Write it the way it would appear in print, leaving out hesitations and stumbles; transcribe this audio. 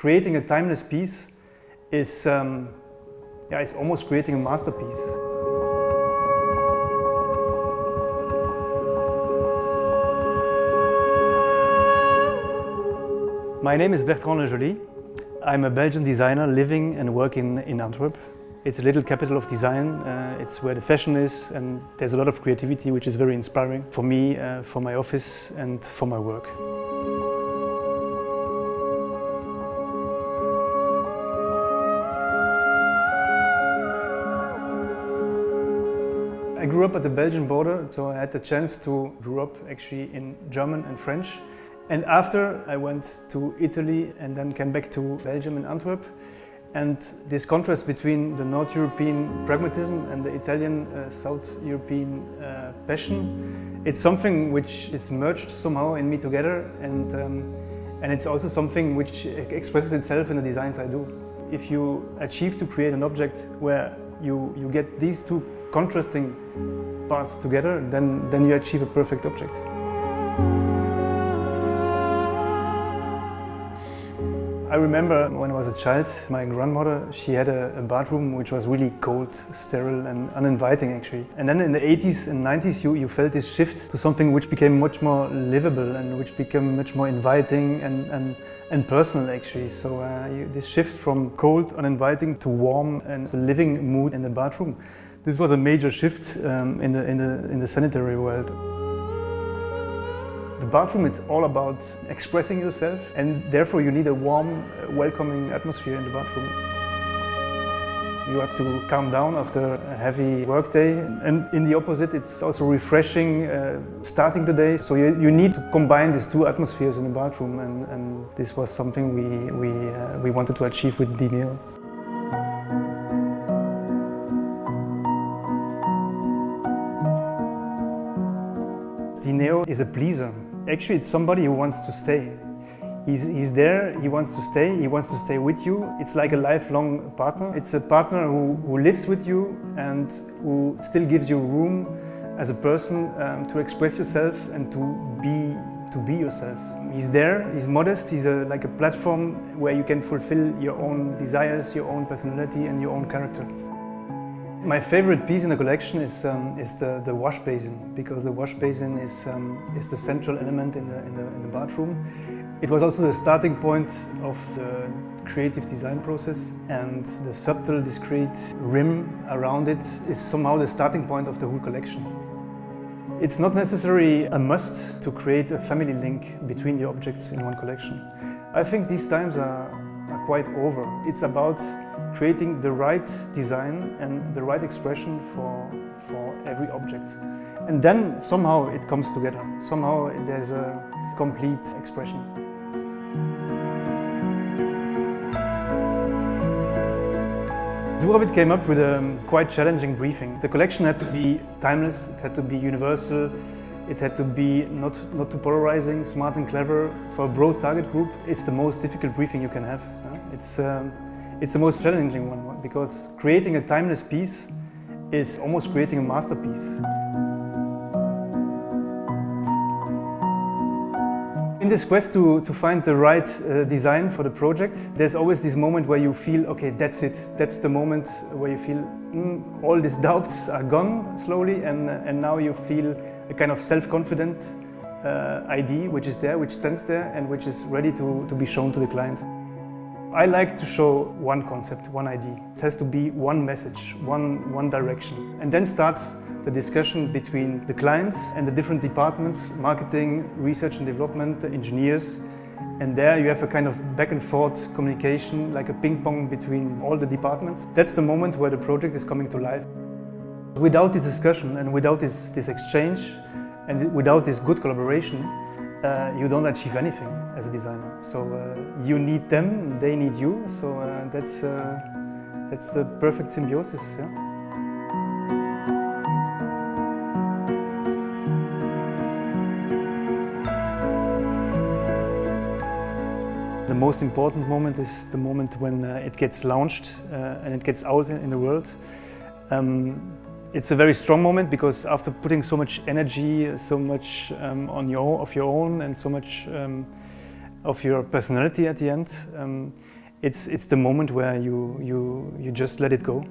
creating a timeless piece is it's almost creating a masterpiece. My name is Bertrand Lejoly. I'm a Belgian designer living and working in Antwerp. It's a little capital of design. It's where the fashion is, and there's a lot of creativity, which is very inspiring for me, for my office and for my work. I grew up at the Belgian border, so I had the chance to grow up actually in German and French. And after I went to Italy and then came back to Belgium and Antwerp. And this contrast between the North European pragmatism and the Italian South European passion, it's something which is merged somehow in me together, and it's also something which expresses itself in the designs I do. If you achieve to create an object where you get these two contrasting parts together, then you achieve a perfect object. I remember when I was a child, my grandmother, she had a bathroom which was really cold, sterile and uninviting actually. And then in the 80s and 90s you felt this shift to something which became much more livable and which became much more inviting and personal actually. So this shift from cold, uninviting to warm and the living mood in the bathroom, this was a major shift in the sanitary world. The bathroom is all about expressing yourself, and therefore you need a warm, welcoming atmosphere in the bathroom. You have to calm down after a heavy work day, and in the opposite it's also refreshing starting the day. So you need to combine these two atmospheres in the bathroom, and this was something we wanted to achieve with Dineo. Dineo is a pleaser. Actually, it's somebody who wants to stay. He's there, he wants to stay with you. It's like a lifelong partner. It's a partner who lives with you and who still gives you room as a person to express yourself and to be yourself. He's there, he's modest, he's like a platform where you can fulfill your own desires, your own personality and your own character. My favorite piece in the collection is the wash basin, because the wash basin is the central element in the bathroom. It was also the starting point of the creative design process, and the subtle, discreet rim around it is somehow the starting point of the whole collection. It's not necessarily a must to create a family link between the objects in one collection. I think these times are quite over. It's about creating the right design and the right expression for every object. And then somehow it comes together. Somehow there's a complete expression. Duravit came up with a quite challenging briefing. The collection had to be timeless, it had to be universal, it had to be not too polarizing, smart and clever. For a broad target group, it's the most difficult briefing you can have. It's the most challenging one, because creating a timeless piece is almost creating a masterpiece. In this quest to find the right design for the project, there's always this moment where you feel, okay, that's it. That's the moment where you feel all these doubts are gone slowly, and now you feel a kind of self-confident idea which is there, which stands there, and which is ready to be shown to the client. I like to show one concept, one idea. It has to be one message, one direction. And then starts the discussion between the client and the different departments, marketing, research and development, the engineers. And there you have a kind of back and forth communication, like a ping pong between all the departments. That's the moment where the project is coming to life. Without this discussion and without this exchange and without this good collaboration, you don't achieve anything as a designer. So you need them, they need you. So that's the perfect symbiosis. Yeah? The most important moment is the moment when it gets launched and it gets out in the world. It's a very strong moment, because after putting so much energy, so much of your own, and so much of your personality at the end. It's the moment where you just let it go.